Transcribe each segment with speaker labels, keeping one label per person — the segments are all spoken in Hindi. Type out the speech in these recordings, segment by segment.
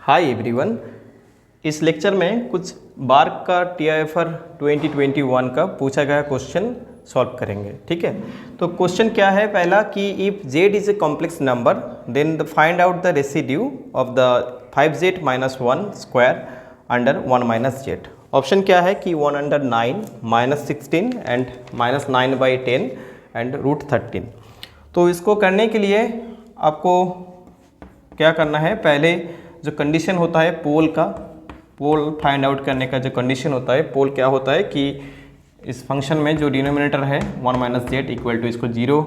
Speaker 1: Hi everyone. इस लेक्चर में कुछ बार्क का TIFR 2021 का पूछा गया क्वेश्चन सॉल्व करेंगे। ठीक है, तो क्वेश्चन क्या है पहला कि if z is a complex number then find out the residue of the 5z minus 1 square under 1 minus z। Option क्या है कि 1 under 9 minus 16 and minus 9/10 and √13। तो इसको करने के लिए आपको क्या करना है, पहले जो कंडीशन होता है पोल का, पोल फाइंड आउट करने का जो कंडीशन होता है, पोल क्या होता है कि इस फंक्शन में जो डिनोमिनेटर है 1 माइनस जेड इक्वल टू इसको 0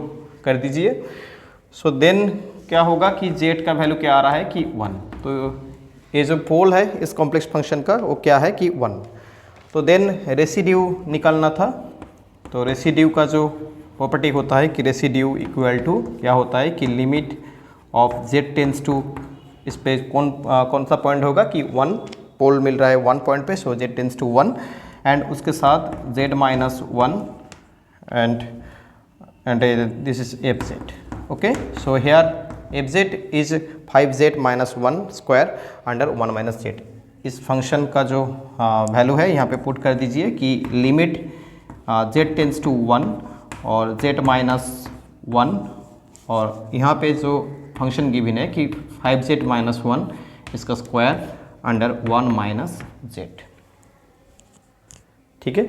Speaker 1: कर दीजिए। सो देन क्या होगा कि जेड का वैल्यू क्या आ रहा है कि 1। तो ये जो पोल है इस कॉम्प्लेक्स फंक्शन का वो क्या है कि 1। तो देन रेसिड्यू निकालना था। तो रेसिड्यू का जो प्रॉपर्टी होता है कि रेसिड्यू इक्वल टू क्या होता है कि limit of Z tends to, इस पे कौन सा पॉइंट होगा कि 1, पोल मिल रहा है 1 पॉइंट पे, सो जेड टेंस टू 1 एंड उसके साथ z minus 1 and this is F Z. Okay, so here F Z is 5z minus 1 square under 1 minus Z. इस फंक्शन का जो वैल्यू है यहाँ पे पुट कर दीजिए कि लिमिट z टेंस टू 1 और z माइनस 1, और यहाँ पे जो फंक्शन गिवन है कि 5z माइनस 1 इसका स्क्वायर अंडर 1 माइनस जेड। ठीक है,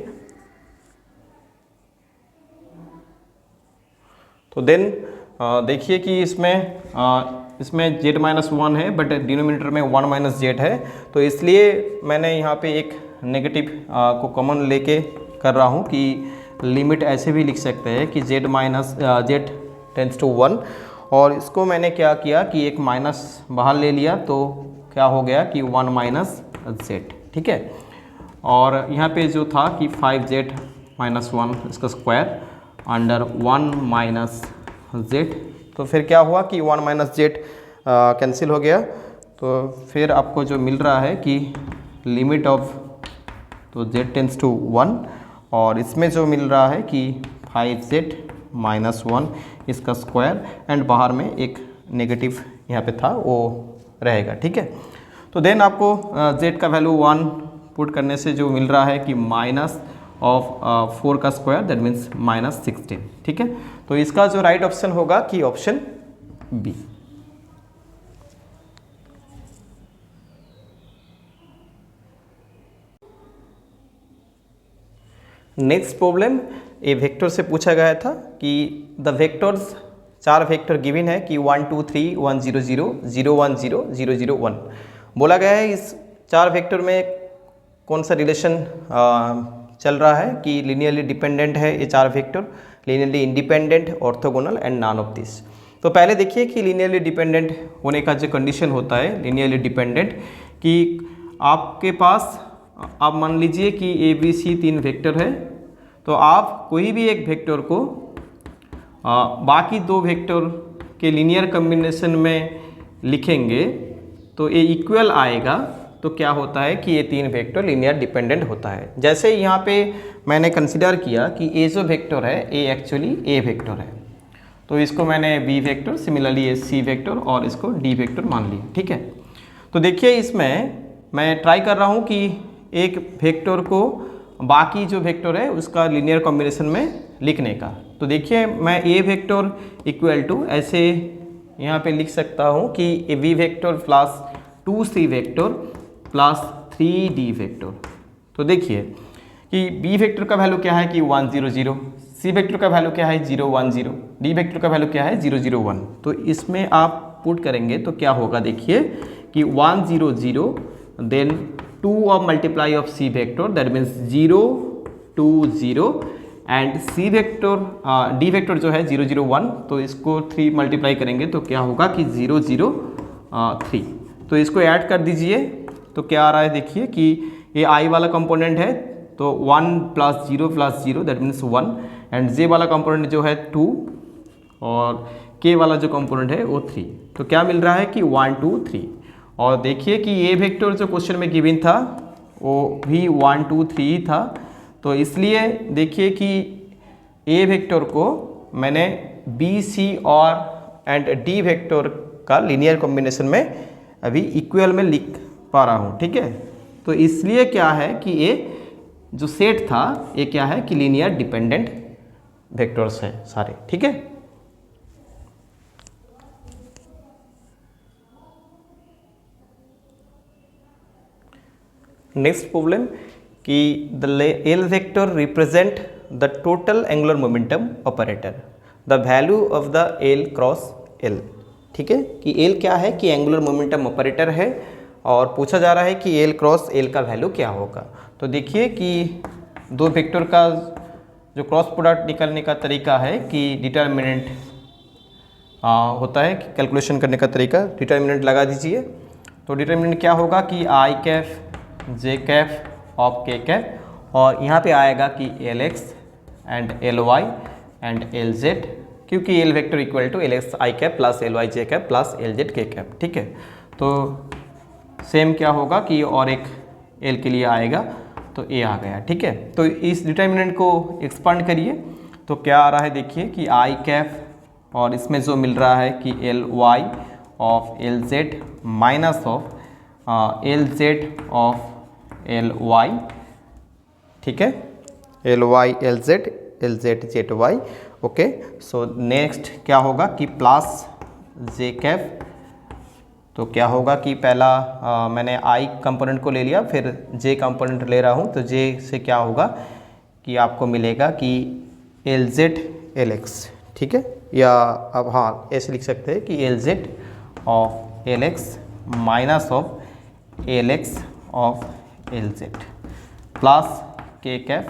Speaker 1: तो देन देखिए कि इसमें z माइनस 1 है बट डिनोमिनेटर में 1 माइनस जेड है, तो इसलिए मैंने यहाँ पे एक नेगेटिव को कॉमन लेके कर रहा हूँ कि लिमिट ऐसे भी लिख सकते हैं कि z minus Z tends to 1, और इसको मैंने क्या किया कि एक माइनस बाहर ले लिया तो क्या हो गया कि 1 माइनस जेड। ठीक है, और यहाँ पे जो था कि 5z माइनस 1 इसका स्क्वायर अंडर 1 माइनस जेड, तो फिर क्या हुआ कि 1 माइनस जेड कैंसिल हो गया। तो फिर आपको जो मिल रहा है कि लिमिट ऑफ, तो z टेंस टू 1, और इसमें जो मिल रहा है कि 5z माइनस 1 इसका स्क्वायर एंड बाहर में एक नेगेटिव यहाँ पे था वो रहेगा। ठीक है, तो देन आपको z का वैल्यू 1 पुट करने से जो मिल रहा है कि माइनस ऑफ 4 का स्क्वायर दैट मीन्स माइनस 16। ठीक है, तो इसका जो राइट ऑप्शन होगा कि ऑप्शन बी। नेक्स्ट प्रॉब्लम ए वेक्टर से पूछा गया था कि द वेक्टर्स, 4 वेक्टर गिवन है कि 1 2 3 1 0 0 0 1 0 0 0 1। बोला गया है इस 4 वेक्टर में कौन सा रिलेशन चल रहा है कि लीनियरली डिपेंडेंट है ये 4 vector, linearly independent, orthogonal and none of this. तो पहले देखिए कि लीनियरली डिपेंडेंट होने का जो कंडीशन होता है लीनियरली डिपेंडेंट, कि आपके पास, आप मान लीजिए कि ABC 3 वेक्टर है, तो आप कोई भी एक वेक्टर को बाकी 2 वेक्टर के लीनियर कॉम्बिनेशन में लिखेंगे तो ये इक्वल आएगा। तो क्या होता है कि ये 3 वेक्टर लीनियर डिपेंडेंट होता है। जैसे यहाँ पे मैंने कंसिडर किया कि ये जो वेक्टर है ये एक्चुअली ए वेक्टर है, तो इसको मैंने बी वेक्टर, सिमिलरली ये सी वेक्टर और इसको डी वेक्टर मान लिया। ठीक है, तो देखिए इसमें मैं ट्राई कर रहा हूँ कि एक वेक्टर को बाकी जो वेक्टर है उसका लीनियर कॉम्बिनेशन में लिखने का। तो देखिए मैं ए वेक्टर इक्वल टू ऐसे यहाँ पे लिख सकता हूँ कि A B vector plus 2c vector plus 3d vector. तो देखिए कि बी वेक्टर का वैल्यू क्या है कि 1 0 0, सी वेक्टर का वैल्यू क्या है 0 1 0, डी वेक्टर का वैल्यू क्या है 0 0 1। तो इसमें आप पुट करेंगे तो क्या होगा, देखिए कि 1 0 0 then 2 of multiply of c vector that means 0 2 0 and c vector d vector जो है 0 0 1, तो इसको 3 मल्टीप्लाई करेंगे तो क्या होगा कि 0 0 3। तो इसको ऐड कर दीजिए तो क्या आ रहा है, देखिए कि ये i वाला कंपोनेंट है तो 1 plus 0 that means 1, and j वाला कंपोनेंट जो है 2 और k वाला जो कंपोनेंट है वो 3। तो क्या मिल रहा है कि 1 2 3। और देखिए कि ये वेक्टर जो क्वेश्चन में गिवन था वो भी 1 2 3 ही था, तो इसलिए देखिए कि ए वेक्टर को मैंने बी सी और एंड डी वेक्टर का लीनियर कॉम्बिनेशन में अभी इक्वल में लिख पा रहा हूँ, ठीक है। तो इसलिए क्या है कि ये जो सेट था ये क्या है कि लीनियर डिपेंडेंट वेक्टर्स है सारे, ठीक है। नेक्स्ट प्रॉब्लम कि the L vector represent the total angular momentum operator, the value of the L cross L, ठीक है। कि एल क्या है कि एंगुलर मोमेंटम ऑपरेटर है और पूछा जा रहा है कि एल क्रॉस एल का वैल्यू क्या होगा। तो देखिए कि दो वेक्टर का जो क्रॉस प्रोडक्ट निकालने का तरीका है कि डिटर्मिनेंट होता है कि कैलकुलेशन करने का तरीका, डिटर्मिनेंट लगा दीजिए। तो डिटर्मिनेंट क्या होगा कि I cap J cap of K cap और यहाँ पे आएगा कि L X and L Y and L Z, क्योंकि L vector equal to L X I cap plus L Y J cap plus L Z K cap, ठीक है। तो सेम क्या होगा कि और एक एल के लिए आएगा तो ए आ गया, ठीक है। तो इस डिटर्मिनेंट को एक्सपांड करिए तो क्या आ रहा है, देखिए कि आई कैफ और इसमें जो मिल रहा है कि L Y of L Z minus of L Z of L Y, ठीक है। L Y L Z Z Y, okay. So next क्या होगा कि प्लस जे कैफ, तो क्या होगा कि पहला मैंने आई कंपोनेंट को ले लिया, फिर जे कंपोनेंट ले रहा हूँ, तो जे से क्या होगा कि आपको मिलेगा कि एल जेड एल एक्स, ठीक है। या अब हाँ ऐसे लिख सकते हैं कि L Z of L x minus of L x of L Z plus K cap.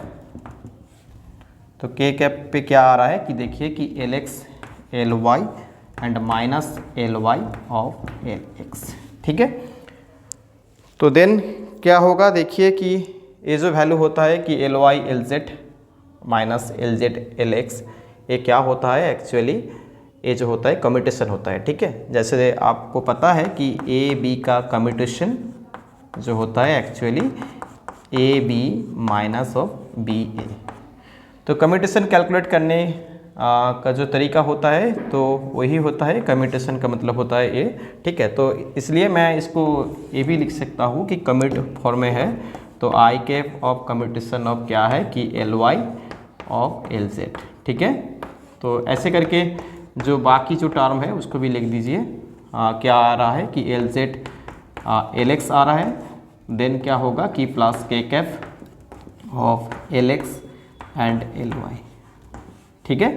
Speaker 1: तो के कैप पे क्या आ रहा है कि देखिए कि L X L Y and minus L Y of L X, ठीक है। तो देन क्या होगा, देखिए कि ये जो वैल्यू होता है कि L Y L Z minus L Z L X, ये क्या होता है एक्चुअली, ये जो होता है कम्यूटेशन होता है, ठीक है। जैसे आपको पता है कि ए बी का कम्यूटेशन जो होता है actually A B minus of B A. तो कम्यूटेशन कैलकुलेट करने का जो तरीका होता है तो वही होता है, कम्यूटेशन का मतलब होता है ए, ठीक है। तो इसलिए मैं इसको ये भी लिख सकता हूँ कि कम्यूट फॉर्म में है, तो I cap of commutation of क्या है कि L Y of L Z, ठीक है। तो ऐसे करके जो बाकी जो टर्म है उसको भी लिख दीजिए। क्या आ रहा है कि एल जेड एल एक्स आ रहा है, देन क्या होगा कि plus K cap of L X and L Y, ठीक है।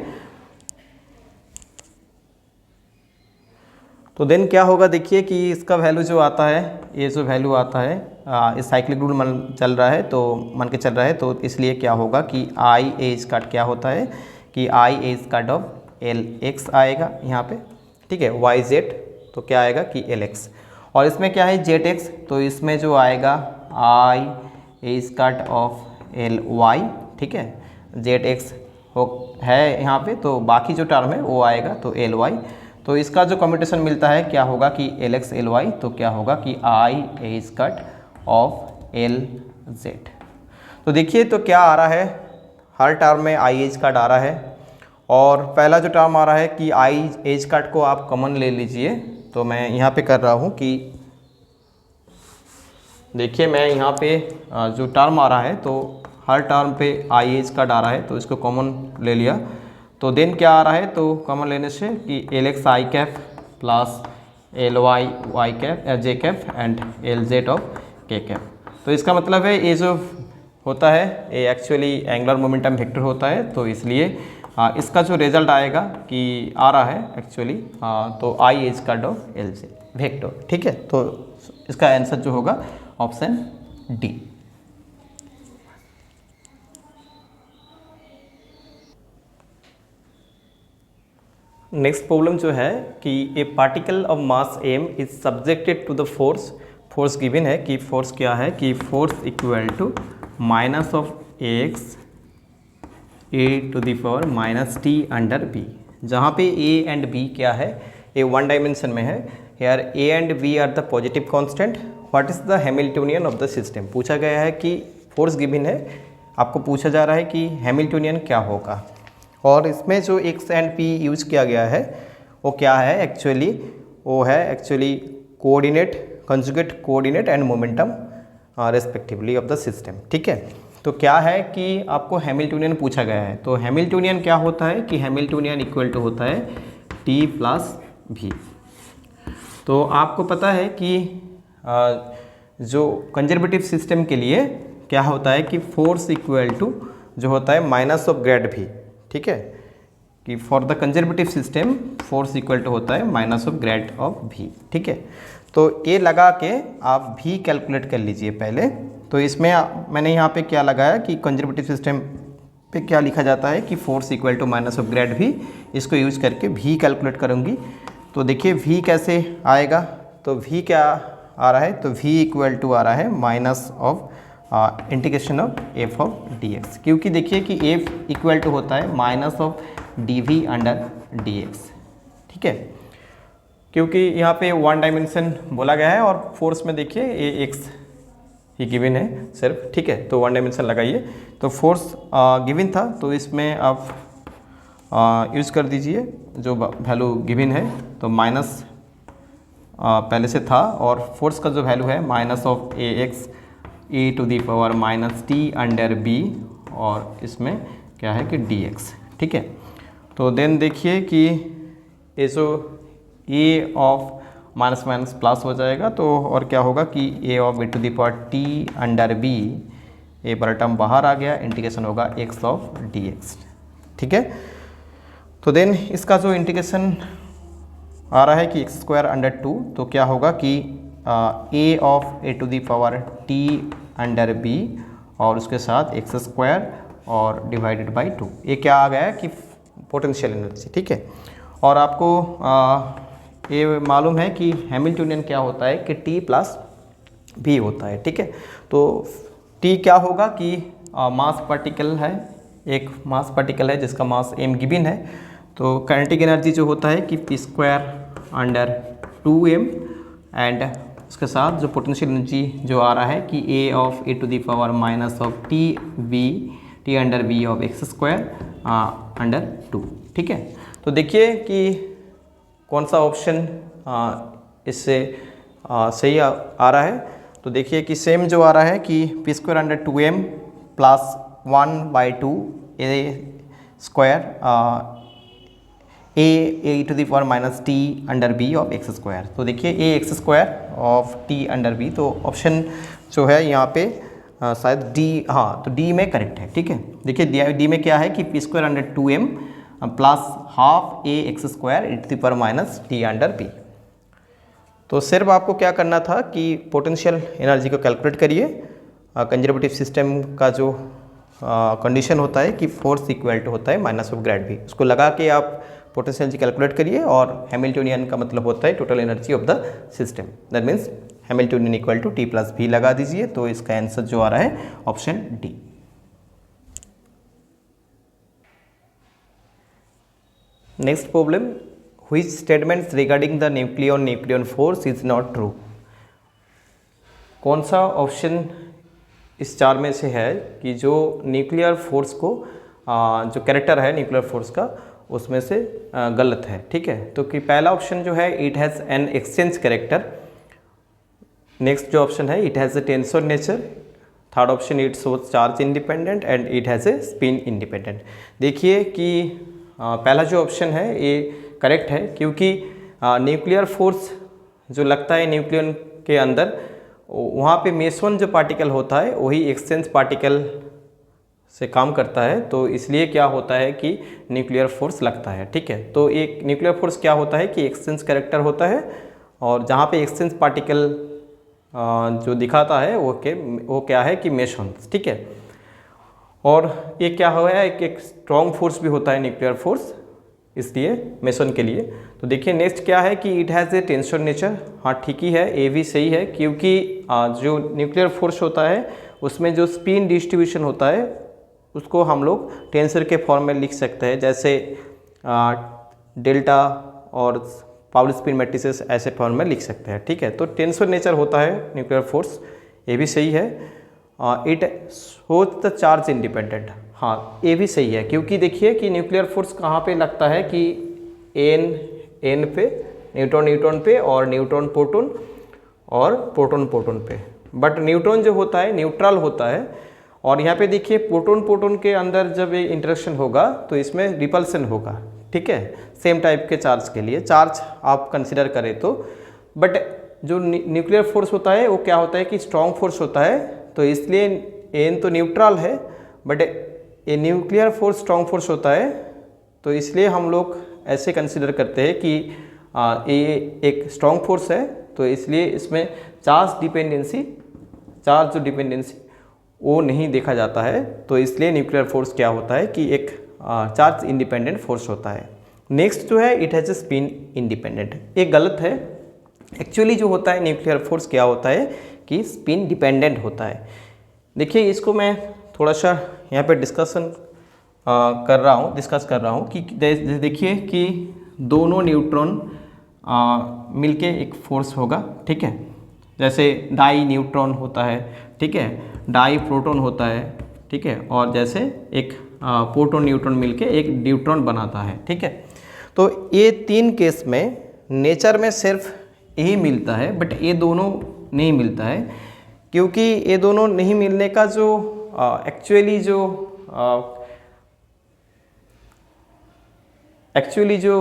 Speaker 1: तो देन क्या होगा, देखिए कि इसका वैल्यू जो आता है, ये जो वैल्यू आता है इस साइक्लिक रूल मन चल रहा है तो मन के चल रहा है, तो इसलिए क्या होगा कि आई एज कट क्या होता है कि I as cut of L X आएगा यहाँ पे, ठीक है। वाई जेड तो क्या आएगा कि एल एक्स, और इसमें क्या है जेड एक्स, तो इसमें जो आएगा I as cut of L Y, ठीक है। जेड एक्स हो है यहाँ पे, तो बाकी जो टर्म है वो आएगा तो एल वाई। तो इसका जो कम्यूटेशन मिलता है क्या होगा कि एल एक्स एल वाई, तो क्या होगा कि I as cut of L Z. तो देखिए तो क्या आ रहा है, हर टर्म में आई एज कट आ रहा है, और पहला जो टर्म आ रहा है कि आई एज कट को आप कॉमन ले लीजिए। तो मैं यहाँ पे कर रहा हूँ कि देखिए मैं यहाँ पे जो टर्म आ रहा है तो हर टर्म पे आई एज कट आ रहा है, तो इसको कॉमन ले लिया। तो देन क्या आ रहा है, तो कॉमन लेने से कि L X I cap plus L Y Y cap J cap and L Z of K cap. तो इसका मतलब है ये जो होता है ये एक्चुअली एंगुलर मोमेंटम वेक्टर होता है, तो इसलिए इसका जो रिजल्ट आएगा कि आ रहा है एक्चुअली तो I as cut of L Z vector, ठीक है। तो इसका आंसर जो होगा ऑप्शन डी। नेक्स्ट प्रॉब्लम जो है कि a particle of mass M is subjected to the force, force given है कि फोर्स क्या है कि force equal to minus of X A to the power minus T under B, जहाँ पे ए एंड बी क्या है, ए वन डायमेंशन में है। Here A and B are the positive constant, what is the Hamiltonian of the system. पूछा गया है कि फोर्स गिवन है, आपको पूछा जा रहा है कि हैमिल्टोनियन क्या होगा, और इसमें जो एक्स एंड पी यूज किया गया है वो क्या है एक्चुअली, वो है actually coordinate, conjugate coordinate and momentum respectively of the system. ठीक है, तो क्या है कि आपको हैमिल्टोनियन पूछा गया है। तो हैमिल्टोनियन क्या होता है कि हैमिल्टोनियन इक्वल टू होता है टी प्लस भी। तो आपको पता है कि जो कंजर्वेटिव सिस्टम के लिए क्या होता है कि फोर्स इक्वल टू जो होता है माइनस ऑफ ग्रेड भी। ठीक है, कि for the conservative system force equal to होता है माइनस ऑफ ग्रेड ऑफ भी। ठीक है, तो ये लगा के आप भी कैलकुलेट कर लीजिए पहले। तो इसमें मैंने यहाँ पे क्या लगाया कि कंजर्वेटिव सिस्टम पे क्या लिखा जाता है कि force equal to minus of grad V, इसको यूज करके भी कैलकुलेट करूँगी। तो देखिए भी कैसे आएगा, तो भी क्या आ रहा है, तो भी इक्वल टू आ रहा है minus of integration of F of D X, क्योंकि देखिए कि एफ इक्वल टू होता है minus of D V under D X. ठीक है, क्योंकि यहाँ पे वन डायमेंशन बोला गया है और फोर्स में देखिए ए एक्स ही गिवन है सिर्फ। ठीक है, तो वन डायमेंशन लगाइए। तो फोर्स गिवन था, तो इसमें आप यूज़ कर दीजिए जो वैल्यू गिवन है। तो माइनस पहले से था और फोर्स का जो वैल्यू है minus of A X E to the power minus T under B, और इसमें क्या है कि डी एक्स। ठीक है, तो देन देखिए कि ये जो A of minus minus plus हो जाएगा, तो और क्या होगा कि A of A to the power T under B, A पर टर्म बाहर आ गया, इंटीग्रेशन होगा एक्स ऑफ डी एक्स। ठीक है, तो देन इसका जो इंटीग्रेशन आ रहा है कि एक्स स्क्वायर अंडर टू, तो क्या होगा कि A of A to the power T under B और उसके साथ एक्स स्क्वायर और डिवाइडेड बाई टू, ये क्या आ गया कि पोटेंशियल एनर्जी। ठीक है, और आपको ये मालूम है कि हैमिल्टोनियन क्या होता है कि टी प्लस भी होता है। ठीक है, तो टी क्या होगा कि मास पार्टिकल है, एक मास पार्टिकल है जिसका मास एम गिवन है। तो काइनेटिक एनर्जी जो होता है कि P square under 2m, and उसके साथ जो पोटेंशियल एनर्जी जो आ रहा है कि A of A to the power minus of T B T under B of X square under 2। ठीक है, तो देखिए कि कौन सा ऑप्शन इससे सही आ रहा है। तो देखिए कि सेम जो आ रहा है कि P square under 2m plus 1/2 A square A to the power minus T under B of X square. तो देखिए A X square of T under B, तो ऑप्शन जो है यहाँ पे शायद डी, हाँ तो डी में करेक्ट है। ठीक है, देखिए डी में क्या है कि P square under 2m plus half A X square E to the power minus T under B. तो सिर्फ आपको क्या करना था कि पोटेंशियल एनर्जी को कैलकुलेट करिए। कंजर्वेटिव सिस्टम का जो कंडीशन होता है कि फोर्स इक्वल टू होता है माइनस ऑफ ग्रेड भी, उसको लगा के आप पोटेंशियल एनर्जी कैलकुलेट करिए। और हैमिल्टोनियन का मतलब होता है total energy of the system, that means Hamiltonian equal to T plus V लगा दीजिए। तो इसका आंसर जो आ रहा है option D. Next problem, which statements regarding the nucleon force is not true. कौन सा ऑप्शन इस चार में से है कि जो न्यूक्लियर फोर्स को जो कैरेक्टर है न्यूक्लियर फोर्स का उसमें से गलत है। ठीक है, तो कि पहला ऑप्शन जो है it has an exchange character. Next जो ऑप्शन है it has a tensor nature. Third option it shows charge independent and it has a spin independent. देखिए कि पहला जो ऑप्शन है ये करेक्ट है, क्योंकि न्यूक्लियर फोर्स जो लगता है न्यूक्लियन के अंदर, वहाँ पे मेसन जो पार्टिकल होता है वही एक्सचेंज पार्टिकल से काम करता है। तो इसलिए क्या होता है कि न्यूक्लियर फोर्स लगता है। ठीक है, तो एक न्यूक्लियर फोर्स क्या होता है कि एक्सचेंज कैरेक्टर होता है, और जहाँ पे एक्सचेंज पार्टिकल जो दिखाता है वो क्या है कि मेसन्स। ठीक है, और ये क्या हुआ है एक स्ट्रॉन्ग फोर्स भी होता है न्यूक्लियर फोर्स, इसलिए मेसन के लिए। तो देखिए नेक्स्ट क्या है कि it has a tensor nature. हाँ ठीक ही है, ये भी सही है, क्योंकि जो न्यूक्लियर फोर्स होता है उसमें जो स्पिन डिस्ट्रीब्यूशन होता है उसको हम लोग टेंसर के फॉर्म में लिख सकते हैं, जैसे डेल्टा और पाउली स्पिन मैट्रिसेस ऐसे फॉर्म में लिख सकते हैं। ठीक है, तो टेंसर नेचर होता है न्यूक्लियर फोर्स, ये भी सही है। It shows the charge independent. हाँ ये भी सही है, क्योंकि देखिए कि न्यूक्लियर फोर्स कहाँ पे लगता है कि एन पे न्यूट्रॉन न्यूट्रॉन पे और न्यूट्रॉन प्रोटॉन और प्रोटॉन प्रोटॉन पे। बट न्यूट्रॉन जो होता है न्यूट्रल होता है, और यहाँ पे देखिए प्रोटॉन प्रोटॉन के अंदर जब ये इंटरेक्शन होगा तो इसमें रिपल्सन होगा, ठीक है, सेम टाइप के चार्ज के लिए चार्ज आप कंसिडर करें तो। बट जो न्यूक्लियर फोर्स होता है वो क्या होता है कि स्ट्रॉन्ग फोर्स होता है, तो इसलिए एन तो न्यूट्रल है बट ये न्यूक्लियर फोर्स स्ट्रॉन्ग फोर्स होता है, तो इसलिए हम लोग ऐसे कंसिडर करते हैं कि ये एक स्ट्रॉन्ग फोर्स है, तो इसलिए इसमें चार्ज जो डिपेंडेंसी वो नहीं देखा जाता है, तो इसलिए न्यूक्लियर फोर्स क्या होता है कि एक चार्ज इंडिपेंडेंट फोर्स होता है। नेक्स्ट जो है it has a spin independent, ये गलत है। एक्चुअली जो होता है न्यूक्लियर फोर्स क्या होता है कि स्पिन डिपेंडेंट होता है। देखिए इसको मैं थोड़ा सा यहाँ पे डिस्कस कर रहा हूँ कि देखिए कि दोनों न्यूट्रॉन मिलके एक फोर्स होगा, ठीक है, जैसे डाई न्यूट्रॉन होता है, ठीक है, डाई प्रोटॉन होता है, ठीक है, और जैसे एक प्रोटॉन न्यूट्रॉन मिलके एक न्यूट्रॉन बनाता है, ठीक है। तो ये तीन केस में नेचर में सिर्फ यही मिलता है, बट ये दोनों नहीं मिलता है, क्योंकि ये दोनों नहीं मिलने का जो एक्चुअली जो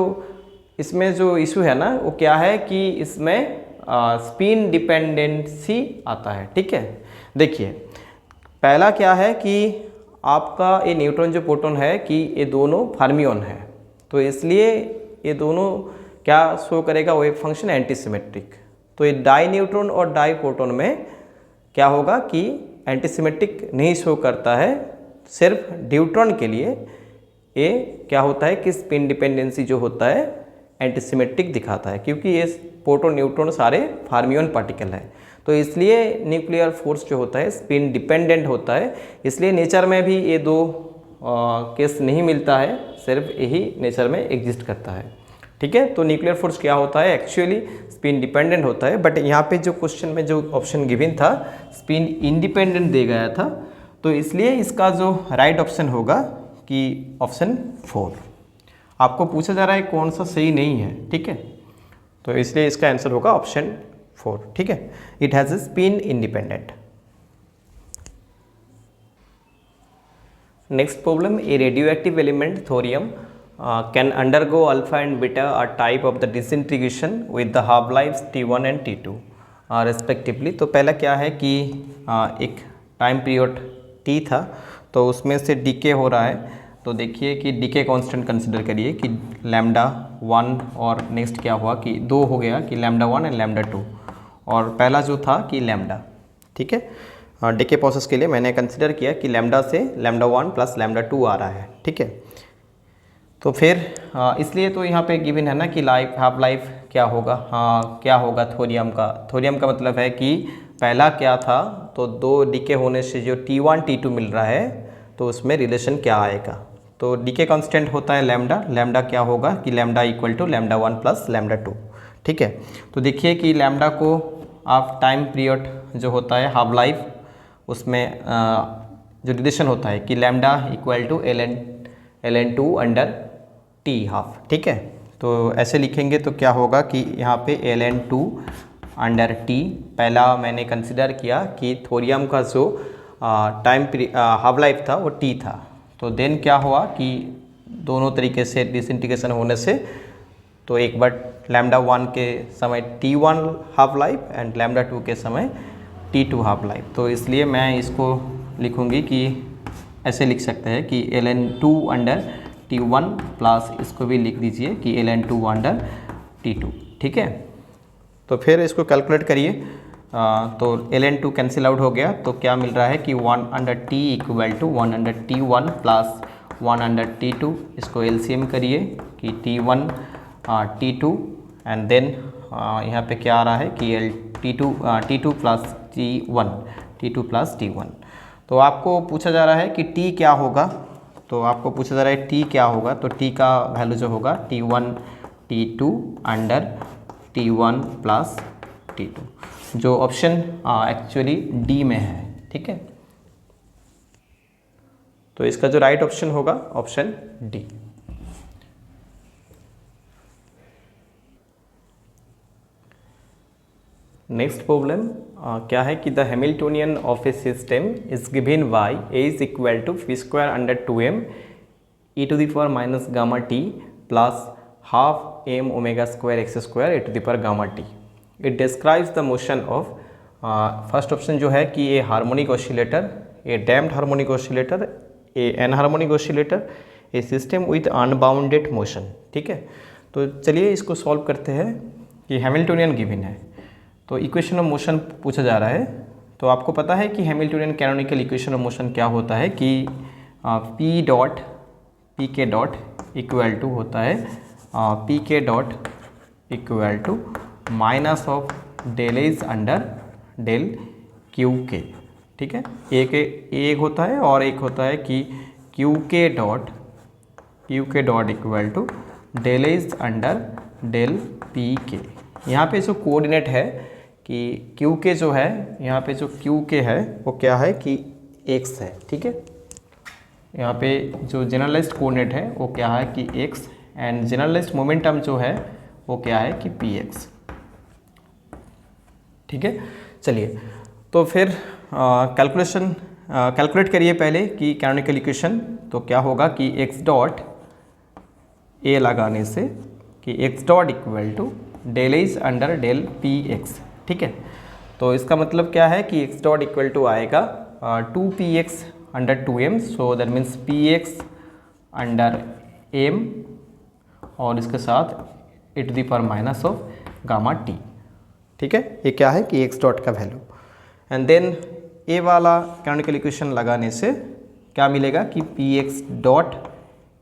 Speaker 1: इसमें जो इशू है ना वो क्या है कि इसमें स्पिन डिपेंडेंसी आता है, ठीक है। देखिए पहला क्या है कि आपका ये न्यूट्रॉन जो प्रोटॉन है कि ये दोनों फर्मियन है, तो इसलिए ये दोनों क्या शो करेगा वेव फंक्शन एंटीसिमेट्रिक। तो ये डाई न्यूट्रॉन और डाई प्रोटॉन में क्या होगा कि एंटीसिमेट्रिक नहीं शो करता है, सिर्फ न्यूट्रॉन के लिए ये क्या होता है कि स्पिन डिपेंडेंसी जो होता है एंटीसिमेट्रिक दिखाता है, क्योंकि ये प्रोटॉन न्यूट्रॉन सारे फर्मियन पार्टिकल है, तो इसलिए न्यूक्लियर फोर्स जो होता है स्पिन डिपेंडेंट होता है। इसलिए नेचर में भी ये दो केस नहीं मिलता है, सिर्फ यही नेचर में एग्जिस्ट करता है, ठीक है। तो न्यूक्लियर फोर्स क्या होता है एक्चुअली स्पिन डिपेंडेंट होता है, बट यहाँ पे जो क्वेश्चन में जो ऑप्शन गिवन था स्पिन इंडिपेंडेंट दे गया था, तो इसलिए इसका जो राइट ऑप्शन होगा कि ऑप्शन 4। आपको पूछा जा रहा है कौन सा सही नहीं है, ठीक है, तो इसलिए इसका आंसर होगा ऑप्शन 4, ठीक है। It has a spin independent. Next problem, A radioactive element thorium can undergo alpha and beta a type of the disintegration with the half life T1 and T2 respectively. तो पहला क्या है कि एक टाइम पीरियड T था, तो उसमें से डीके हो रहा है, तो देखिए कि डीके कांस्टेंट कंसिडर करिए कि लैम्डा 1 और नेक्स्ट क्या हुआ कि 2 हो गया कि लैम्डा 1 एंड लैम्डा 2, और पहला जो था कि लैम्डा, ठीक है। डीके प्रोसेस के लिए मैंने कंसिडर किया कि लैम्डा से लैम्डा 1 प्लस लैम्डा 2 आ रहा है, ठीक है। तो फिर इसलिए तो यहाँ पे गिवन है ना कि हाफ लाइफ क्या होगा, क्या होगा थोरियम का मतलब है कि पहला क्या था, तो 2 डीके होने से जो T1 T2 मिल रहा है तो उसमें रिलेशन क्या आएगा। तो डीके कांस्टेंट होता है लैम्डा क्या होगा कि lambda equal to lambda 1 plus lambda 2, ठीक है। तो देखिए कि लैम्डा को आप टाइम पीरियड जो होता है हाफ लाइफ, उसमें जो रिलेशन होता है कि lambda equal to ln2 under T half, ठीक है। तो ऐसे लिखेंगे तो क्या होगा कि यहाँ पे ln2 अंडर T, पहला मैंने कंसिडर किया कि थोरियम का जो टाइम हाफ लाइफ था वो T था, तो देन क्या हुआ कि दोनों तरीके से डिसइंटीग्रेशन होने से तो एक बार लैम्डा 1 के समय T1 half life and lambda 2 के समय T2 हाफ लाइफ। तो इसलिए मैं इसको लिखूँगी कि ऐसे लिख सकते हैं कि ln2 अंडर T1 प्लस इसको भी लिख दीजिए कि ln2 अंडर T2, ठीक है। तो फिर इसको कैलकुलेट करिए, तो ln2 कैंसिल आउट हो गया, तो क्या मिल रहा है कि 1 under T equal to 1 under T1 plus 1 under T2, इसको एलसीएम करिए कि T1 T2 एंड देन यहाँ पे क्या आ रहा है कि T2 प्लस T1। तो आपको पूछा जा रहा है कि T क्या होगा, तो आपको पूछा जा रहा है T क्या होगा, तो T का वैल्यू जो होगा T1 T2 under T1 plus T2, जो ऑप्शन एक्चुअली डी में है, ठीक है। तो इसका जो राइट ऑप्शन होगा ऑप्शन डी। नेक्स्ट प्रॉब्लम क्या है कि the Hamiltonian of a system is given by A is equal to P square under 2m e to the power minus gamma T plus half m omega square X square e to the power gamma T. It describes the motion of, first option जो है कि a harmonic oscillator, a damped harmonic oscillator, a N harmonic oscillator, A system with unbounded motion. ठीक है, तो चलिए इसको सॉल्व करते हैं कि हैमिल्टोनियन गिवन है तो इक्वेशन ऑफ मोशन पूछा जा रहा है। तो आपको पता है कि Hamiltonian canonical equation of motion क्या होता है कि P K dot equal to होता है P K dot equal to minus of del H under del Q K. ठीक है, एक होता है और एक होता है कि Q K dot equal to del H under del P K. यहाँ पे जो कोऑर्डिनेट है कि क्यू के जो है, यहाँ पे जो क्यू के है वो क्या है कि एक्स है। ठीक है, यहाँ पे जो जनरलाइज्ड कोऑर्डिनेट है वो क्या है कि एक्स, एंड जनरलाइज्ड मोमेंटम जो है वो क्या है कि पी एक्स। ठीक है, चलिए तो फिर कैलकुलेट करिए पहले कि कैनोनिकल इक्वेशन। तो क्या होगा कि एक्स डॉट ए लगाने से कि X dot equal to del H under del P X. ठीक है, तो इसका मतलब क्या है कि एक्स डॉट इक्वल टू आएगा 2px under 2m, so that means px under m और इसके साथ e to the power minus of gamma T. ठीक है, ये क्या है कि एक्स डॉट का वैल्यू, एंड देन ए वाला कैनोनिकल इक्वेशन लगाने से क्या मिलेगा कि px डॉट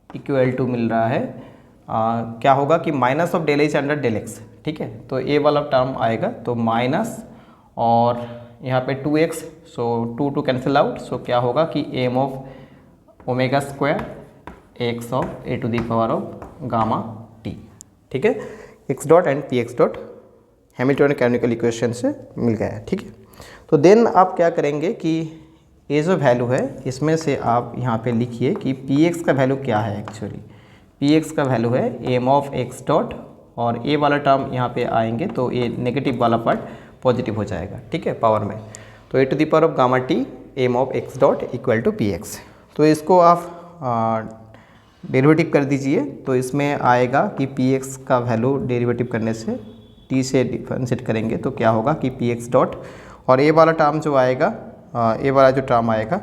Speaker 1: इक्वल टू मिल रहा है क्या होगा कि minus of del H under del X. ठीक है, तो ए वाला टर्म आएगा तो माइनस और यहाँ पे 2x, सो 2 कैंसिल आउट, सो क्या होगा कि M of omega square X of A to the power of gamma T. ठीक है, X dot and P X dot Hamiltonian canonical equation से मिल गया है। ठीक है, तो देन आप क्या करेंगे कि ये जो वैल्यू है इसमें से आप यहाँ पे लिखिए कि पी एक्स का वैल्यू क्या है। एक्चुअली पी एक्स का वैल्यू है एम ऑफ एक्स डॉट, और ए वाला टर्म यहाँ पे आएंगे तो ये नेगेटिव वाला पार्ट पॉजिटिव हो जाएगा। ठीक है, पावर में, तो A to the power of gamma T M of X dot equal to P X. तो इसको आप डेरिवेटिव कर दीजिए, तो इसमें आएगा कि पी एक्स का वैल्यू डेरिवेटिव करने से टी से डिफरेंशिएट करेंगे तो क्या होगा कि पी एक्स डॉट, और ए वाला टर्म जो आएगा, ए वाला जो टर्म आएगा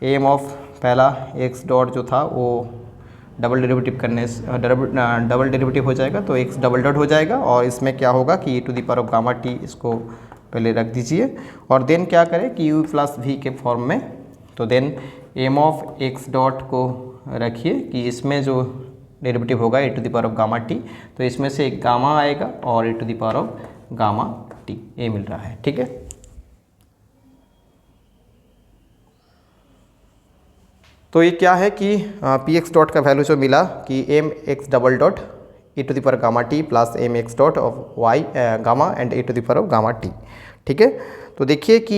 Speaker 1: एम ऑफ पहला एक्स डॉट जो था वो डबल डेरिवेटिव करने से डबल डेरिवेटिव हो जाएगा तो एक्स डबल डॉट हो जाएगा, और इसमें क्या होगा कि e to the power of gamma T, इसको पहले रख दीजिए और देन क्या करें कि u प्लस वी के फॉर्म में, तो then M of X dot को रखिए कि इसमें जो डेरिवेटिव होगा e to the power of gamma T, तो इसमें से एक गामा आएगा और e to the power of gamma T ये मिल रहा है। ठीक है, तो ये क्या है कि पी एक्स डॉट का वैल्यू जो मिला कि M X double dot e to the power gamma T plus M X dot of Y gamma and e to the power of gamma T. ठीक है, तो देखिए कि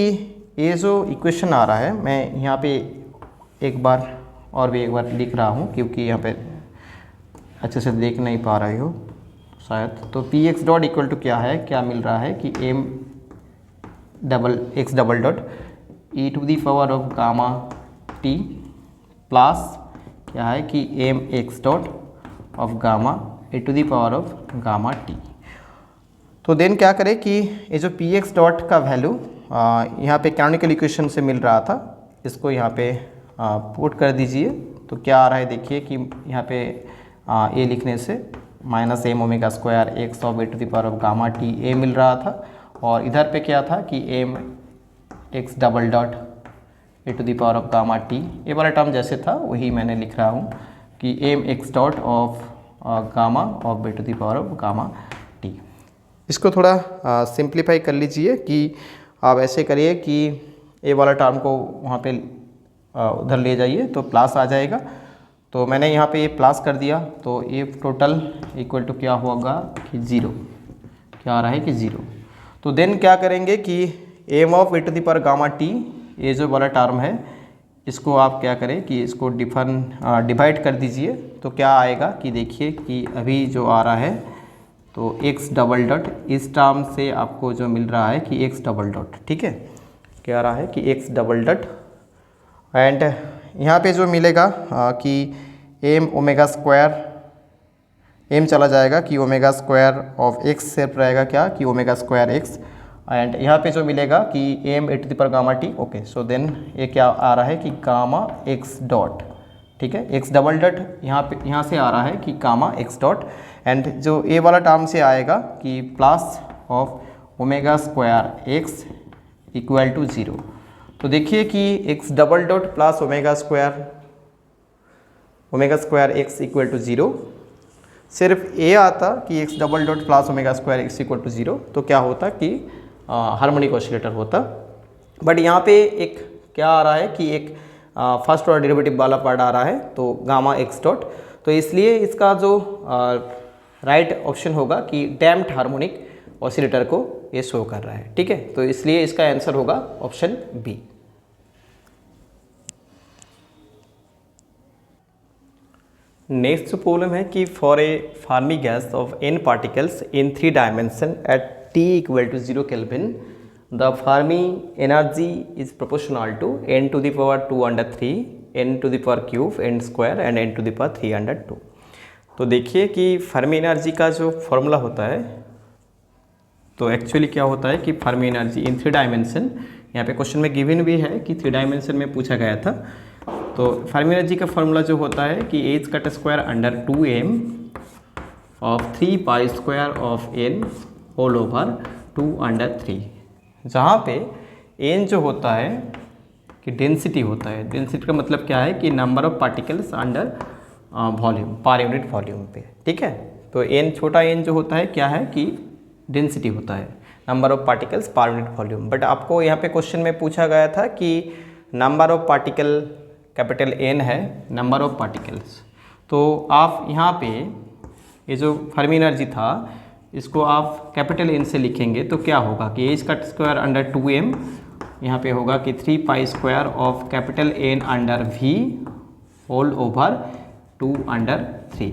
Speaker 1: ये जो इक्वेशन आ रहा है, मैं यहाँ पे एक बार लिख रहा हूँ क्योंकि यहाँ पे अच्छे से देख नहीं पा रहे हो शायद। तो P X dot equal to क्या है, क्या मिल रहा है कि M double X double dot e to the power of gamma T plus क्या है कि M X dot of gamma A to the power of gamma T. तो देन क्या करें कि ये जो पी एक्स डॉट का वैल्यू यहाँ पे कैनोनिकल इक्वेशन से मिल रहा था, इसको यहाँ पे पुट कर दीजिए। तो क्या आ रहा है देखिए कि यहाँ पे ए लिखने से minus M omega square X of A to the power of gamma T A मिल रहा था, और इधर पे क्या था कि M X double dot A to the power of gamma T, ये वाला टर्म जैसे था वही मैंने लिख रहा हूँ कि M X dot of gamma of A to the power of gamma T. इसको थोड़ा सिंप्लीफाई कर लीजिए कि आप ऐसे करिए कि ए वाला टर्म को वहाँ पे उधर ले जाइए तो प्लस आ जाएगा। तो मैंने यहाँ पे ये प्लस कर दिया, तो ये टोटल इक्वल टू क्या होगा कि 0, क्या आ रहा है कि 0। तो देन क्या करेंगे कि M of A to the power gamma T, ये जो वाला टर्म है इसको आप क्या करें कि इसको डिवाइड कर दीजिए। तो क्या आएगा कि देखिए कि अभी जो आ रहा है तो x डबल डॉट इस टर्म से आपको जो मिल रहा है कि x डबल डॉट, ठीक है, क्या रहा है कि x डबल डॉट, एंड यहाँ पे जो मिलेगा कि m ओमेगा स्क्वायर, m चला जाएगा कि ओमेगा स्क्वायर ऑफ x सिर्फ रहेगा क्या कि ओमेगा स्क्वायर x, एंड यहाँ पे जो मिलेगा कि m e to the power gamma t। Okay, so then ये क्या आ रहा है कि गामा x डॉट, ठीक है, x डबल डॉट यहाँ से आ रहा है कि गामा x डॉट, एंड जो a वाला टर्म से आएगा कि plus of omega square x equal to 0। तो देखिए कि x double dot plus omega square x equal to 0, सिर्फ a आता कि x double dot plus omega square x equal to 0 तो क्या होता कि हार्मोनिक ऑसिलेटर होता। बट यहाँ पे एक क्या आ रहा है कि एक फर्स्ट ऑर्डर डेरिवेटिव वाला पार्ट आ रहा है, तो गामा x डॉट, तो इसलिए इसका जो राइट ऑप्शन होगा कि डैम्प्ड हार्मोनिक ऑसिलेटर को ये शो कर रहा है, ठीक है, तो इसलिए इसका आंसर होगा ऑप्शन बी। नेक्स्ट प्रॉब्लम है कि for a Fermi gas of n particles in 3 dimension at t equal to 0 kelvin, the Fermi energy is proportional to n to the power 2/3, n to the power cube, n square and n to the power 3/2। तो देखिए कि फर्मी एनर्जी का जो फॉर्मूला होता है, तो एक्चुअली क्या होता है कि फर्मी एनर्जी इन 3 डायमेंशन, यहाँ पे क्वेश्चन में गिवन भी है कि 3 डायमेंशन में पूछा गया था। तो फर्मी एनर्जी का फॉर्मूला जो होता है कि H cut square under 2m of 3 pi square of n whole over 2/3, जहाँ पे n जो होता है कि डेंसिटी होता है। डेंसिटी का मतलब क्या है कि number of particles under volume per unit volume पे, ठीक है। तो n छोटा n जो होता है क्या है कि डेंसिटी होता है, number of particles per unit volume. But आपको यहाँ पे क्वेश्चन में पूछा गया था कि number of particle capital N है, नंबर ऑफ पार्टिकल्स। तो आप यहाँ पे ये जो फर्मी एनर्जी था इसको आप कैपिटल N से लिखेंगे तो क्या होगा कि H cut square under 2m, यहाँ पे होगा कि 3 pi square of capital N under v whole over 2/3।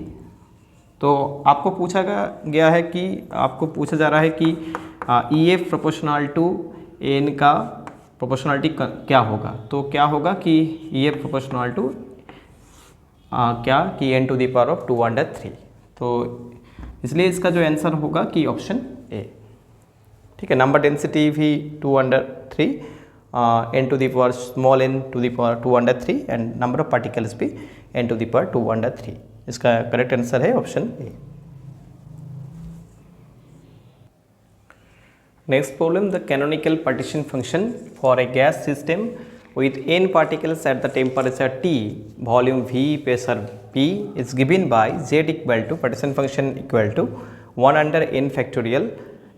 Speaker 1: तो आपको पूछा गया है कि आपको पूछा जा रहा है कि EF प्रोपोर्शनल टू N का प्रोपोर्शनलिटी क्या होगा। तो क्या होगा कि EF प्रोपोर्शनल टू क्या कि n to the power of 2/3। तो इसलिए इसका जो आंसर होगा कि ऑप्शन ए, ठीक है। नंबर डेंसिटी भी 2/3, n to the power small n to the power 2/3 and number of particles भी n टू द पावर 2/3। इसका करेक्ट आंसर है option A. Next problem, the canonical partition function for a gas system with n particles at the temperature T, volume V, pressure P is given by Z equal to partition function equal to 1 under n factorial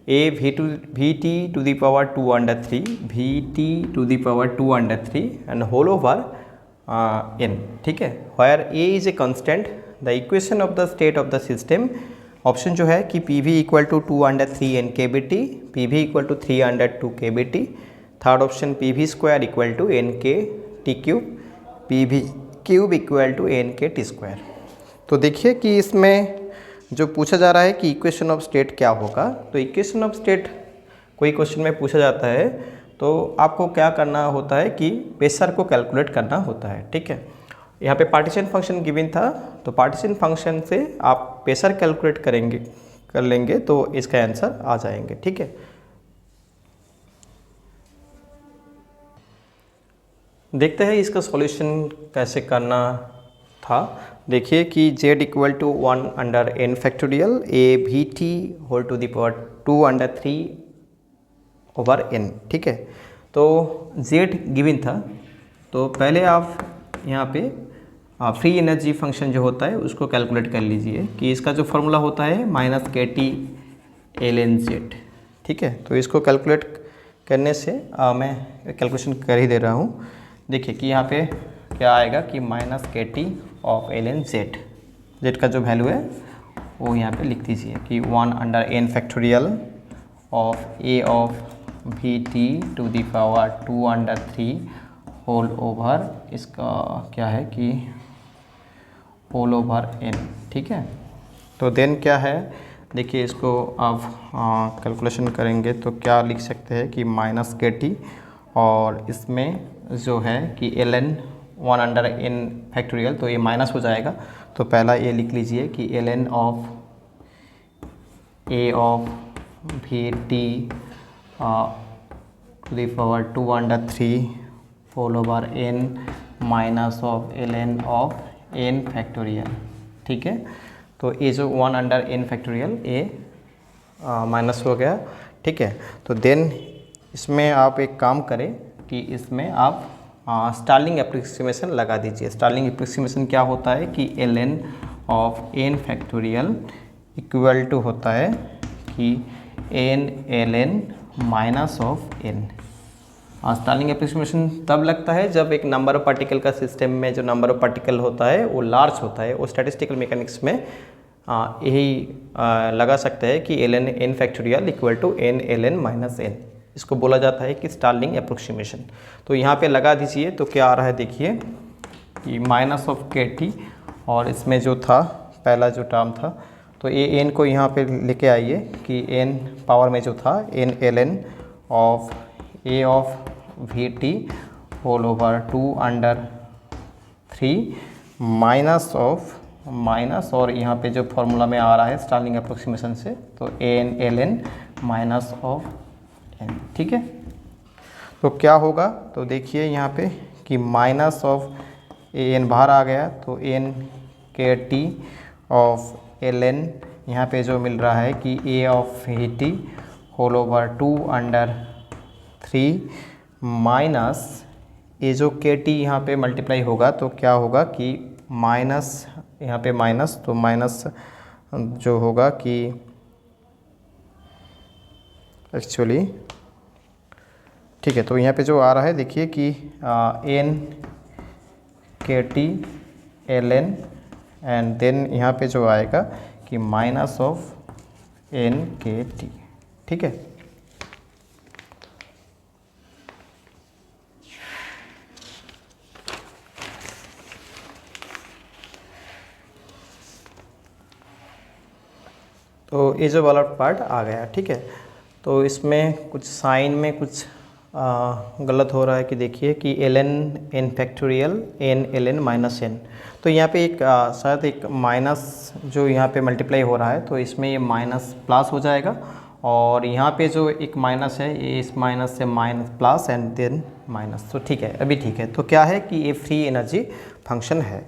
Speaker 1: a Vt to the power 2/3, Vt to the power 2/3 and whole over n, ठीक है। Where a is a constant, the equation of the state of the system, option जो है कि P V equal to 2/3 N K B T, P V equal to 3/2 K B T. Third option P V square equal to N K T cube, P V cube equal to N K T square. तो देखिए कि इसमें जो पूछा जा रहा है कि इक्वेशन ऑफ स्टेट क्या होगा। तो इक्वेशन ऑफ स्टेट कोई क्वेश्चन में पूछा जाता है तो आपको क्या करना होता है कि प्रेशर को कैलकुलेट करना होता है, ठीक है। यहाँ पे पार्टीशन फंक्शन गिवन था, तो पार्टीशन फंक्शन से आप प्रेशर कैलकुलेट कर लेंगे तो इसका आंसर आ जाएंगे, ठीक है। देखते हैं इसका सॉल्यूशन कैसे करना था। देखिए कि z equal to 1 under n factorial a v t whole to the power 2/3 over n, ठीक है। तो z गिवन था, तो पहले आप यहाँ पे फ्री एनर्जी फंक्शन जो होता है उसको कैलकुलेट कर लीजिए कि इसका जो फार्मूला होता है -kT ln/z, ठीक है। तो इसको कैलकुलेट करने से मैं कैलकुलेशन कर ही दे रहा हूँ। देखिए कि यहाँ पे क्या आएगा कि -kT ऑफ ln/z, z का जो वैल्यू है वो यहाँ पे लिख दीजिए कि 1 under n factorial of a of vt to the power 2/3 whole over, इसका क्या है कि होल ओवर n, ठीक है। तो देन क्या है देखिए इसको आप कैलकुलेशन करेंगे तो क्या लिख सकते हैं कि माइनस के टी, और इसमें जो है कि ln 1 अंडर n फैक्टोरियल, तो ये माइनस हो जाएगा। तो पहला ये लिख लीजिए कि ln of a of V T to the power 2 under 3 whole over n minus of ln of n factorial. ठीक है, तो ये जो 1 अंडर n फैक्टोरियल ये माइनस हो गया। ठीक है, तो देन इसमें आप एक काम करें कि इसमें आप स्टार्लिंग एप्रोक्सीमेशन लगा दीजिए। स्टार्लिंग एप्रोक्सीमेशन क्या होता है कि ln of n factorial equal to होता है कि n ln minus of n। Stirling approximation तब लगता है जब एक नंबर ऑफ पार्टिकल का सिस्टम में जो नंबर ऑफ पार्टिकल होता है वो लार्ज होता है। वो स्टैटिस्टिकल मैकेनिक्स में यही लगा सकते हैं कि ln n factorial equal to n ln minus n, इसको बोला जाता है कि स्टार्लिंग एप्रोक्सीमेशन। तो यहाँ पे लगा दीजिए तो क्या आ रहा है, देखिए कि माइनस ऑफ के टी, और इसमें जो था पहला जो टर्म था तो ये n को यहाँ पे लेके आइए कि n पावर में जो था n ln of a of V T whole over 2 under 3 minus of minus, और यहाँ पे जो फॉर्मूला में आ रहा है स्टार्लिंग एप्रोक्सीमेशन से तो n ln minus of n। ठीक है, तो क्या होगा, तो देखिए यहाँ पे कि माइनस ऑफ n बाहर आ गया तो n के टी ऑफ ln यहाँ पे जो मिल रहा है कि a of V T whole over 2 under 3 minus ये जो के टी यहाँ पे मल्टीप्लाई होगा तो क्या होगा कि माइनस यहाँ पे माइनस, तो माइनस जो होगा कि एक्चुअली ठीक है, तो यहाँ पे जो आ रहा है देखिए कि n के टी ln एंड देन यहाँ पे जो आएगा कि माइनस ऑफ n के टी। ठीक है, तो ये जो वाला पार्ट आ गया। ठीक है, तो इसमें कुछ साइन में कुछ गलत हो रहा है कि देखिए कि ln n factorial n ln minus n, तो यहाँ पे एक शायद एक माइनस जो यहाँ पे मल्टीप्लाई हो रहा है तो इसमें ये माइनस प्लस हो जाएगा, और यहाँ पे जो एक माइनस है ये इस माइनस से minus plus and then minus. तो ठीक है, अभी ठीक है, तो क्या है कि ये फ्री एनर्जी फंक्शन है।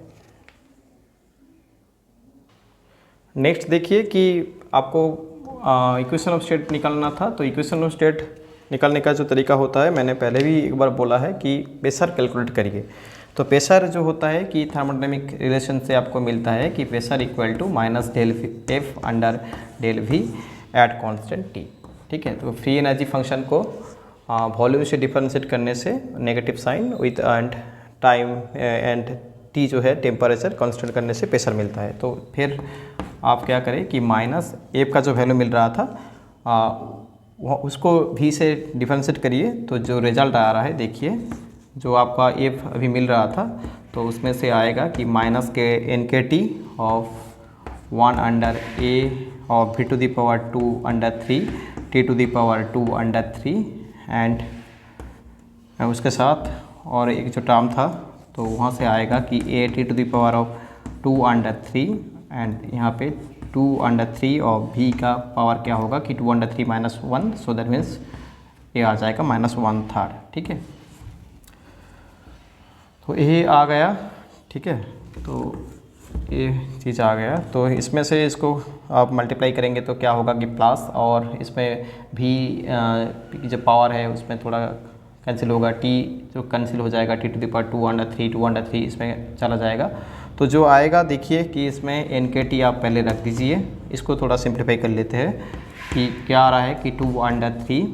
Speaker 1: नेक्स्ट देखिए कि आपको इक्वेशन ऑफ स्टेट निकालना था, तो इक्वेशन ऑफ स्टेट निकालने का जो तरीका होता है मैंने पहले भी एक बार बोला है कि प्रेशर कैलकुलेट करिए। तो प्रेशर जो होता है कि थर्मोडायनेमिक रिलेशन से आपको मिलता है कि pressure equal to minus del F under del V at constant T. ठीक है, तो फ्री एनर्जी फंक्शन को वॉल्यूम से डिफरेंशिएट करने से negative sign with and time and T जो है टेम्परेचर कांस्टेंट करने से प्रेशर मिलता है। तो फिर आप क्या करें कि माइनस एफ का जो वैल्यू मिल रहा था उसको भी से डिफरेंशिएट करिए, तो जो रिजल्ट आ रहा है देखिए जो आपका एफ अभी मिल रहा था तो उसमें से आएगा कि minus K N K T of 1 under A of V to the power 2 under 3 T to the power 2 under 3 and उसके साथ और एक जो टर्म था तो वहाँ से आएगा कि A T to the power of 2 under 3 and यहाँ पे 2 अंडर 3 और v का पावर क्या होगा कि 2 under 3 minus 1, so that means ये आ जाएगा -1/3। ठीक है, तो ये आ गया। ठीक है, तो ये चीज़ आ गया, तो इसमें से इसको आप मल्टीप्लाई करेंगे तो क्या होगा कि प्लस, और इसमें भी की जो पावर है उसमें थोड़ा कैंसिल होगा, t जो कैंसिल हो जाएगा T to the power 2 under 3 इसमें चला जाएगा। तो जो आएगा देखिए कि इसमें एन के टी आप पहले रख दीजिए, इसको थोड़ा सिंप्लीफाई कर लेते हैं कि क्या आ रहा है कि 2 अंडर 3,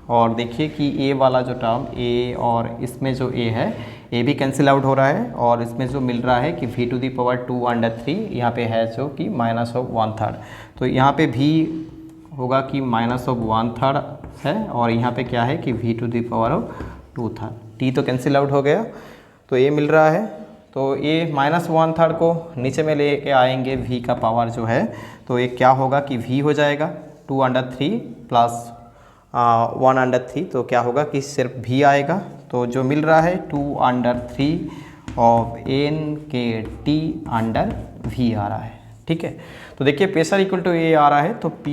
Speaker 1: और देखिए कि ए वाला जो टर्म ए और इसमें जो ए है ए भी कैंसिल आउट हो रहा है, और इसमें जो मिल रहा है कि V to the power 2 under 3 यहाँ पे है जो कि -1/3, तो यहाँ पे भी होगा कि -1/3 है, और यहाँ पे क्या है कि V to the power 2/3, T तो कैंसिल आउट हो गया तो ए मिल रहा है। तो ये -1/3 को नीचे में लेके आएंगे v का पावर जो है, तो ये क्या होगा कि v हो जाएगा 2/3 प्लस 1/3, तो क्या होगा कि सिर्फ v आएगा। तो जो मिल रहा है 2/3 ऑफ n के t अंडर v आ रहा है। ठीक है, तो देखिए प्रेशर इक्वल टू a आ रहा है, तो p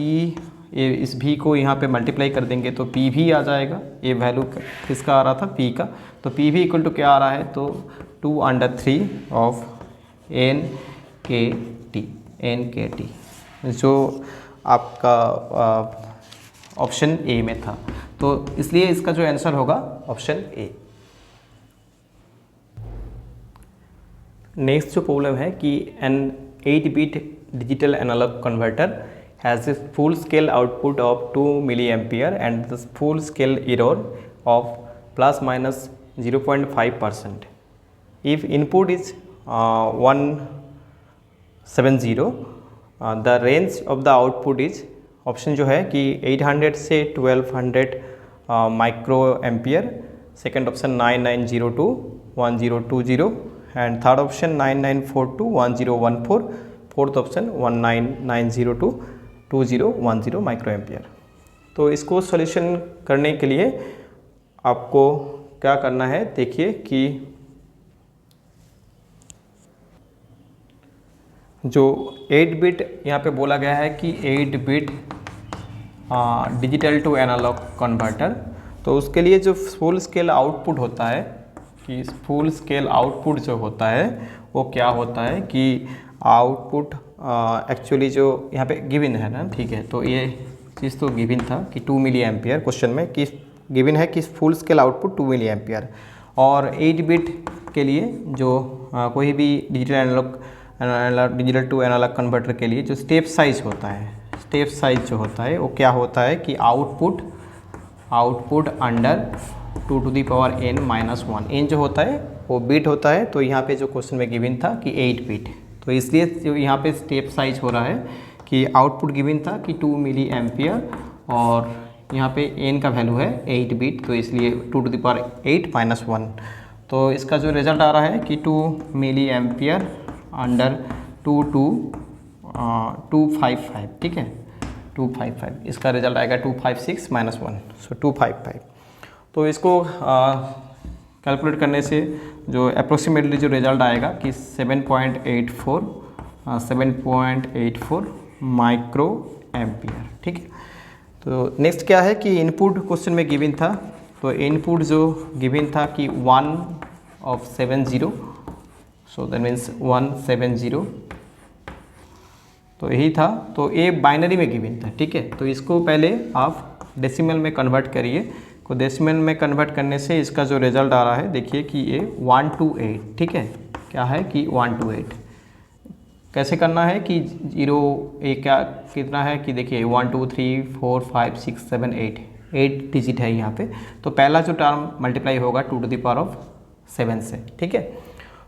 Speaker 1: इस v को यहाँ पे मल्टीप्लाई कर देंगे तो p भी आ जाएगा। ये वैल्यू किसका आ रहा था, p का, तो p भी इक्वल टू क्या आ रहा है, तो 2/3 ऑफ n के t, जो आपका ऑप्शन ए में था। तो इसलिए इसका जो आंसर होगा ऑप्शन ए। नेक्स्ट जो प्रॉब्लम है कि an 8-bit digital analog converter has a full scale output of 2 milliampere and the full scale error of plus minus 0.5%. If input is 170, the range of the output is, option जो है कि 800 से 1200 micro ampere, second option 9902 1020 and third option 9942 1014, fourth option 19902 2010 micro ampere. तो इसको सॉल्यूशन करने के लिए आपको क्या करना है, देखिए कि जो 8-bit यहाँ पे बोला गया है कि 8-bit digital to analogue converter, तो उसके लिए जो फुल स्केल आउटपुट होता है, कि फुल स्केल आउटपुट जो होता है वो क्या होता है कि आउटपुट एक्चुअली जो यहाँ पे गिवन है ना, ठीक है, तो ये चीज़ तो गिवन था कि 2 मिली एम्पियर, क्वेश्चन में कि गिवन है कि full scale output 2 milli ampere, और 8-bit के लिए जो कोई भी डिजिटल टू एनालॉग कन्वर्टर के लिए जो स्टेप साइज होता है, स्टेप साइज जो होता है वो क्या होता है कि output under 2 to the power n-1, n जो होता है वो बिट होता है। तो यहाँ पे जो क्वेश्चन में गिवन था कि 8-bit, तो इसलिए जो यहाँ पे स्टेप साइज हो रहा है कि आउटपुट गिवन था कि 2 मिली एम्पियर और यहाँ पे n का वैल्यू है 8-bit, तो इसलिए 2 to the power 8-1। तो इसका जो रिजल्ट आ रहा है कि 2 मिली एम्पियर अंडर 255, ठीक है, 255, इसका रिजल्ट आएगा 256 -1, सो 255। तो इसको कैलकुलेट करने से जो अप्रोक्सीमेटली जो रिजल्ट आएगा कि 7.84 माइक्रो एम्पियर। ठीक है, तो नेक्स्ट क्या है कि इनपुट क्वेश्चन में गिवन था, तो इनपुट जो गिवन था कि 1/70, सो दैट मीन्स 170, तो यही था। तो ये बाइनरी में गिवन था, ठीक है, तो इसको पहले आप डेसिमल में कन्वर्ट करिए। को डेसिमल में कन्वर्ट करने से इसका जो रिजल्ट आ रहा है, देखिए कि ये 128, ठीक है, क्या है कि 128। कैसे करना है कि 0 ए क्या कितना है कि देखिए 1 2 3 4 5 6 7 8 डिजिट है यहाँ पे, तो पहला जो टर्म मल्टीप्लाई होगा 2 to the power 7 से, ठीक है,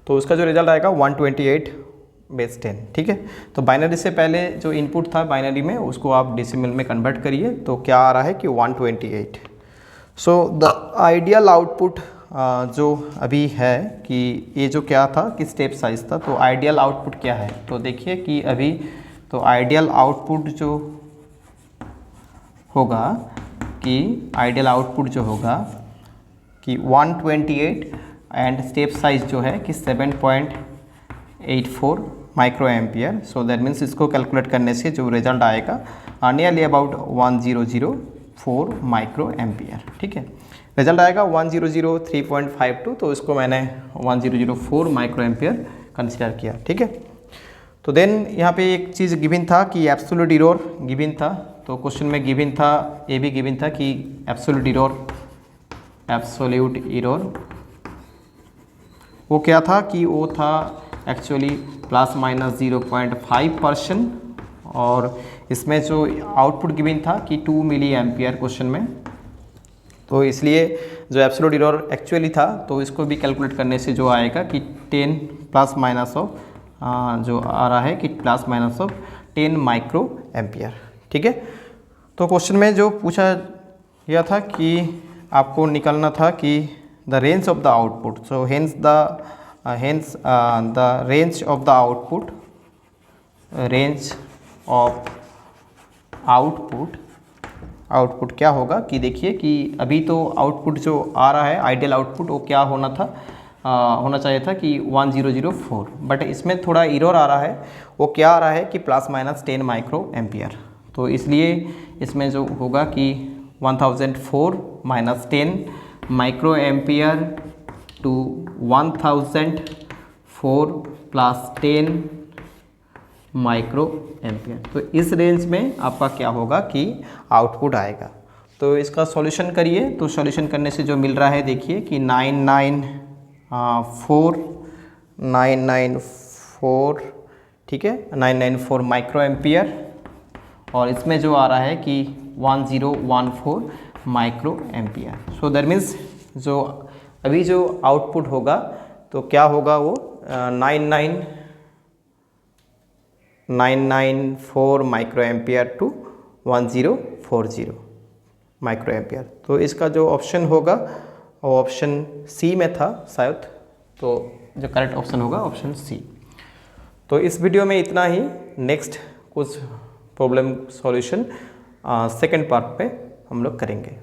Speaker 1: तो उसका जो रिजल्ट आएगा 128/10, ठीक है। तो बाइनरी से पहले जो इनपुट था बाइनरी में उसको आप डेसिमल में कन्वर्ट करिए, तो क्या आ रहा है कि 128। सो द आइडियल आउटपुट जो अभी है कि ये जो क्या था कि स्टेप साइज था, तो आइडियल आउटपुट क्या है, तो देखिए कि अभी तो आइडियल आउटपुट जो होगा कि कि 128 एंड स्टेप साइज जो है कि 7.84 micro ampere. So that means इसको कैलकुलेट करने से जो रिजल्ट आएगा नियरली अबाउट 1004 माइक्रो एम्पियर, ठीक है, रिजल्ट आएगा 1003.52, तो इसको मैंने 1004 माइक्रो एम्पियर कंसिडर किया, ठीक है। तो देन यहाँ पे एक चीज़ गिवन था कि एब्सोल्यूट एरर गिवन था, तो क्वेश्चन में गिवन था, ये भी गिवन था कि एब्सोल्यूट एरर वो क्या था कि वो था एक्चुअली ±0.5%, और इसमें जो आउटपुट गिवन था कि 2 मिली एम्पियर क्वेश्चन में, तो इसलिए जो एब्सोल्यूट एरर एक्चुअली था तो इसको भी कैलकुलेट करने से जो आएगा कि 10 ± ऑफ जो आ रहा है कि ±10 माइक्रो एम्पियर, ठीक है। तो क्वेश्चन में जो पूछा गया था कि आपको निकालना था कि the range of the output, so hence the hence the range of the output output क्या होगा कि देखिए कि अभी तो आउटपुट जो आ रहा है आइडियल आउटपुट वो क्या होना था, होना चाहिए था कि 1004, बट इसमें थोड़ा एरर आ रहा है। वो क्या आ रहा है कि ±10 माइक्रो एम्पियर। तो इसलिए इसमें जो होगा कि 1004 - 10 micro ampere to 1004 + 10 micro ampere. तो इस रेंज में आपका क्या होगा कि आउटपुट आएगा। तो इसका सॉल्यूशन करिए। तो सॉल्यूशन करने से जो मिल रहा है देखिए कि 994 ठीक है, 994 माइक्रो एम्पियर, और इसमें जो आ रहा है कि 1014 micro ampere. So that means जो अभी जो आउटपुट होगा तो क्या होगा वो 994 micro ampere to 1040 micro ampere. तो इसका जो ऑप्शन होगा वो ऑप्शन सी में था शायद, तो जो करेक्ट ऑप्शन होगा ऑप्शन सी। तो इस वीडियो में इतना ही। नेक्स्ट कुछ प्रॉब्लम सॉल्यूशन सेकंड पार्ट पे हम लोग करेंगे।